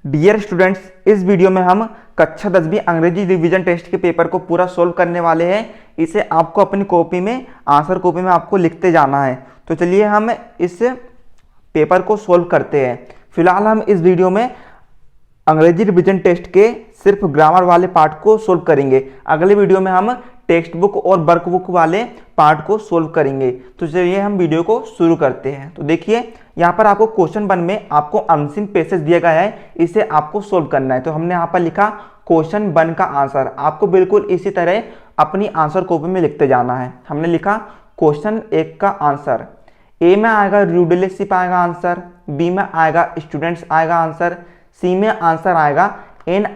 Dear students, इस video में हम कक्षा 10वीं अंग्रेजी रिवीजन टेस्ट के पेपर को पूरा सोल्व करने वाले हैं। इसे आपको अपनी कॉपी में, आंसर कॉपी में आपको लिखते जाना है। तो चलिए हम इस पेपर को सोल्व करते हैं। फिलहाल हम इस वीडियो में अंग्रेजी रिवीजन टेस्ट के सिर्फ ग्रामर वाले पार्ट को सोल्व करेंगे। अगले वीडियो में हम टेक्स्ट बुक और वर्कबुक वाले पार्ट को सोल्व करेंगे। तो चलिए हम वीडियो को शुरू करते हैं। तो देखिए यहाँ पर आपको क्वेश्चन 1 में आपको अनसीन पैसेज दिया गया है, इसे आपको सोल्व करना है। तो हमने यहाँ पर लिखा क्वेश्चन 1 का आंसर। आपको बिल्कुल इसी तरह अपनी आंसर कॉपी में लिखते जाना है। हमने लिखा क्वेश्चन 1 का आंसर। ए में आएगा रीडरशिप आएगा आंसर, बी में आएगा स्टूडेंट्स आएगा आंसर, सी में आंसर आएगा an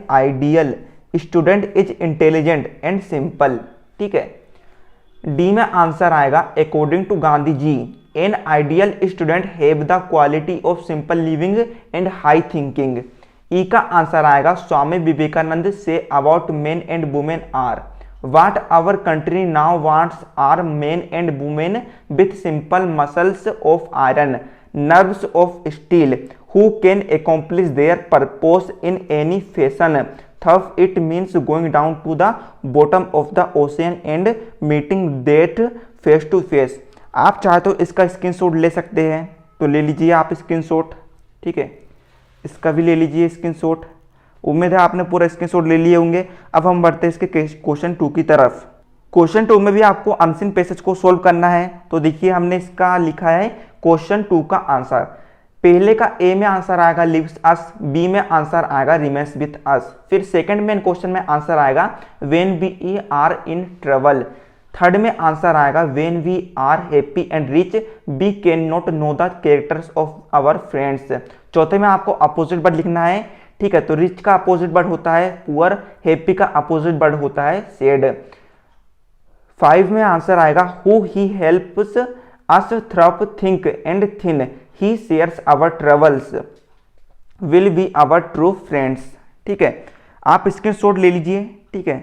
ideal student is intelligent and simple. ठीक है। डी में आंसर आएगा according to Gandhi ji an ideal student have the quality of simple living and high thinking. E का आंसर आएगा स्वामी विवेकानंद से about men and women are what our country now wants are men and women with simple muscles of iron nerves of steel who can accomplish their purpose in any fashion. Thus it means going down to the bottom of the ocean and meeting that face to face. आप चाहे तो इसका screenshot ले सकते हैं, तो ले लीजिए आप स्क्रीनशॉट। ठीक है, इसका भी ले लीजिए स्क्रीनशॉट। उम्मीद है आपने पूरा स्क्रीनशॉट ले लिए होंगे। अब हम बढ़ते हैं इसके क्वेश्चन 2 की तरफ। क्वेश्चन 2 में भी आपको अनसीन पैसेज को सोल्व करना है। तो देखिए हमने इसका लिखा है क्वेश्चन 2 का आंसर। पहले का ए में आंसर आएगा लिव्स अस, बी में आंसर आएगा रिमेन्स विथ अस। फिर सेकंड में क्वेश्चन में आंसर आएगा when we are in trouble. Third में आंसर आएगा when we are happy and rich we can not know the characters of our friends. चौथे में आपको अपोजिट वर्ड लिखना है। ठीक है, तो रिच का अपोजिट वर्ड होता है पुअर, हैप्पी का अपोजिट वर्ड होता है सैड। 5 में आंसर आएगा who he helps us through thick and thin he shares our troubles will be our true friends. ठीक है, आप स्क्रीनशॉट ले लीजिए। ठीक है,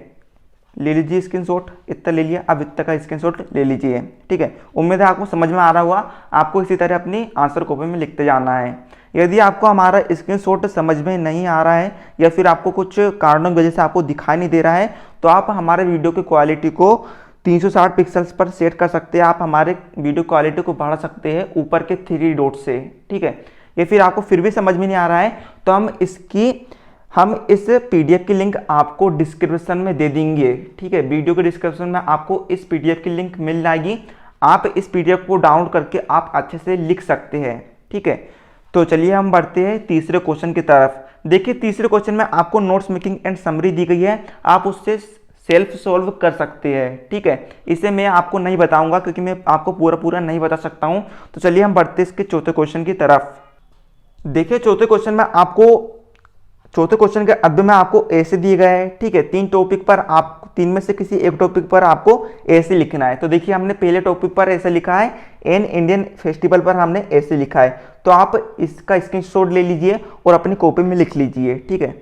ले लीजिए स्क्रीनशॉट, इतना ले लिया। अब इतना का स्क्रीनशॉट ले लीजिए। ठीक है, उम्मीद है आपको समझ में आ रहा हुआ। आपको इसी तरह अपनी आंसर कॉपी में लिखते जाना है। यदि आपको हमारा स्क्रीनशॉट समझ में नहीं आ रहा है या फिर आपको कुछ कारणों की वजह से आपको दिखाई नहीं दे रहा है, तो आप हमारे वीडियो की क्वालिटी को 360 पिक्सल्स पर सेट कर सकते हैं। आप हमारे वीडियो क्वालिटी को बढ़ा सकते हैं ऊपर के 3 डॉट से। ठीक है, या फिर आपको फिर भी समझ में नहीं आ रहा है तो हम इस पीडीएफ की लिंक आपको डिस्क्रिप्शन में दे देंगे। ठीक है, वीडियो के डिस्क्रिप्शन में आपको इस पीडीएफ की लिंक मिल जाएगी। आप इस पीडीएफ को डाउनलोड करके आप अच्छे से लिख सकते हैं। ठीक है, तो चलिए हम बढ़ते हैं तीसरे क्वेश्चन की तरफ। देखिए तीसरे क्वेश्चन में आपको नोट्स मेकिंग एंड समरी दी गई है, आप उससे सेल्फ सोल्व कर सकते हैं। ठीक है, इसे मैं आपको नहीं बताऊंगा क्योंकि मैं आपको पूरा नहीं बता सकता हूं। तो चलिए हम बढ़ते हैं इसके चौथे क्वेश्चन की तरफ। देखिए चौथे क्वेश्चन के अंत में आपको ऐसे दिए गए हैं। ठीक है, 3 टॉपिक पर आप 3 में से किसी एक टॉपिक पर आपको ऐसे लिखना है। तो देखिए हमने पहले टॉपिक पर ऐसे लिखा है, एन इंडियन फेस्टिवल पर हमने ऐसे लिखा है। तो आप इसका स्क्रीनशॉट ले लीजिए और अपनी कॉपी में लिख लीजिए। ठीक है,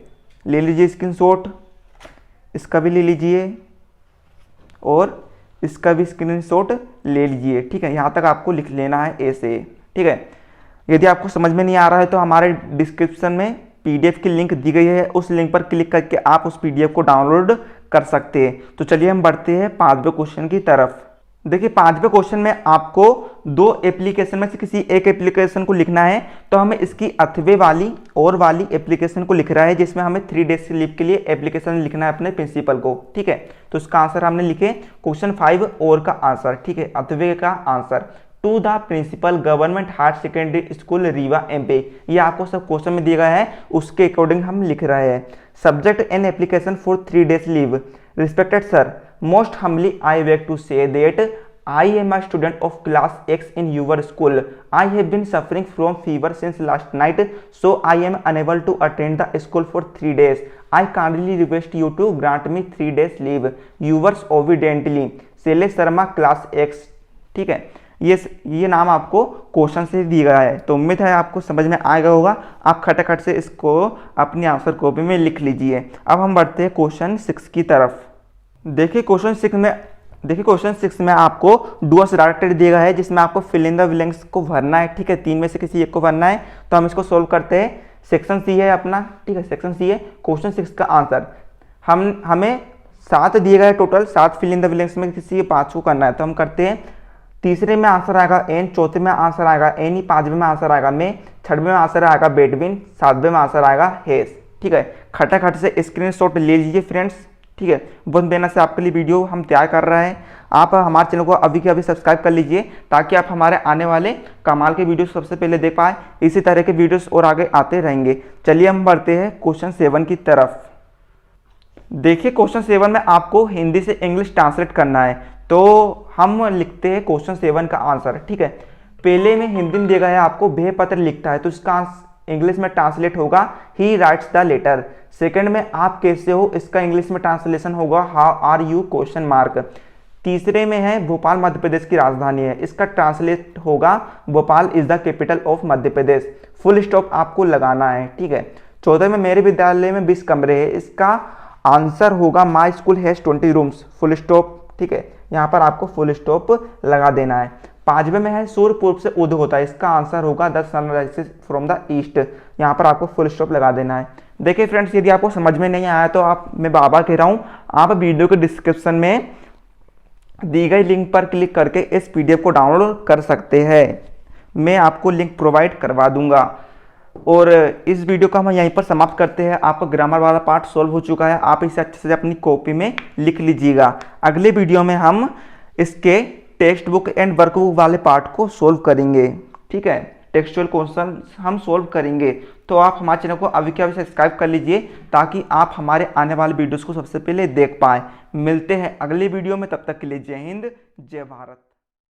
ले लीजिए स्क्रीनशॉट, इसका भी ले लीजिए और इसका भी स्क्रीनशॉट ले लीजिए। ठीक है, यहाँ तक आपको लिख लेना है ऐसे। ठीक है, यदि आपको समझ में नहीं आ रहा है तो हमारे डिस्क्रिप्शन में पीडीएफ की लिंक दी गई है, उस लिंक पर क्लिक करके आप उस पीडीएफ को डाउनलोड कर सकते हैं। तो चलिए हम बढ़ते हैं 5वें क्वेश्चन की तरफ। देखिए 5वें क्वेश्चन में आपको 2 एप्लीकेशन में से किसी एक एप्लीकेशन को लिखना है। तो हमें इसकी अथवे वाली एप्लीकेशन को लिख रहा है, जिसमें हमें 3 डेज स्लीप के लिए एप्लीकेशन लिखना है अपने प्रिंसिपल को। ठीक है, तो इसका आंसर हमने लिखे क्वेश्चन 5 और का आंसर। ठीक है, अथवे का answer to the principal government higher secondary school Rewa MP. ये आपको सब क्वेश्चन में दिया गया है, उसके अकॉर्डिंग हम लिख रहे हैं। Subject an application for 3 days leave. Respected sir, most humbly I beg to say that I am a student of class X in your school. I have been suffering from fever since last night, so I am unable to attend the school for 3 days. I kindly request you to grant me 3 days leave. Yours obediently, Shailesh Sharma class X। ठीक है, ये नाम आपको question से दिया गया है। तो उम्मीद है आपको समझ में आएगा होगा। आप खटाखट से इसको अपनी आंसर कॉपी में लिख लीजिए। अब हम बढ़ते हैं क्वेश्चन 6 की तरफ। देखिए क्वेश्चन 6 में देखिए क्वेश्चन 6 में आपको डू अस डायरेक्टेड दिया गया है, जिसमें आपको फिल इन द ब्लैंक्स को भरना है। ठीक है, 3 में से किसी एक को भरना है। तो हम इसको सोल्व करते हैं। सेक्शन सी है अपना। ठीक है, सेक्शन सी है। क्वेश्चन 6 का आंसर हमें 7 दिए गए total, 7 fill in the blanks में किसी 5 को करना है। तो हम करते हैं। तीसरे में आंसर आएगा एन, चौथे में आंसर आएगा एनी, पांचवें में आंसर आएगा में, छठवें में आंसर आएगा बेटवीन, सातवें में आंसर आएगा हेस। ठीक है, खटाखट से स्क्रीनशॉट ले लीजिए फ्रेंड्स। ठीक है, बहुत मेहनत से आपके लिए वीडियो हम तैयार कर रहे हैं। आप हमारे चैनल को अभी के अभी सब्सक्राइब कर लीजिए, ताकि आप हमारे आने वाले कमाल के वीडियोस सबसे पहले देख पाए। इसी तरह के वीडियोस और आगे आते रहेंगे। चलिए हम बढ़ते हैं क्वेश्चन 7 की तरफ। देखिए क्वेश्चन 7 में आपको हिंदी से इंग्लिश ट्रांसलेट करना है। तो हम लिखते हैं क्वेश्चन 7 का आंसर। ठीक है, पहले में हिंदी में दिया गया है आपको भेह पत्र लिखता है, तो इसका इंग्लिश में ट्रांसलेट होगा he writes the letter. Second में आप कैसे हो, इसका इंग्लिश में ट्रांसलेशन होगा how are you question mark. तीसरे में है भोपाल मध्य प्रदेश की राजधानी है, इसका ट्रांसलेट होगा Bhopal is the capital of Madhya Pradesh. Full stop आपको लगाना है। ठीक है, चौथे में मेरे विद्यालय में 20 कमरे हैं, इसका आंसर होगा my school has 20 rooms. Full stop. ठीक है, यहाँ पर आपको फुल स्टॉप लगा देना है। पांचवें में है सूर्य पूर्व से उदय होता है, इसका आंसर होगा the sun rises from the east. यहाँ पर आपको फुल स्टॉप लगा देना है। देखिए फ्रेंड्स, यदि आपको समझ में नहीं आया तो मैं बार बार कह रहा हूँ, आप वीडियो के डिस्क्रिप्शन में दी गई लिंक पर क्लिक करके इस पीडीएफ को डाउनलोड कर सकते हैं। मैं आपको लिंक प्रोवाइड करवा दूंगा। और इस वीडियो को हम यहीं पर समाप्त करते हैं। आपका ग्रामर वाला पार्ट सॉल्व हो चुका है, आप इसे अच्छे से अपनी कॉपी में लिख लीजिएगा। अगले वीडियो में हम इसके टेक्स्ट बुक एंड वर्कबुक वाले पार्ट को सॉल्व करेंगे। ठीक है, टेक्सचुअल क्वेश्चन हम सॉल्व करेंगे। तो आप हमारे चैनल को अभी के अभी सब्सक्राइब कर लीजिए, ताकि आप हमारे आने वाले वीडियोस को सबसे पहले देख पाएँ। मिलते हैं अगले वीडियो में, तब तक के लिए जय हिंद, जय भारत।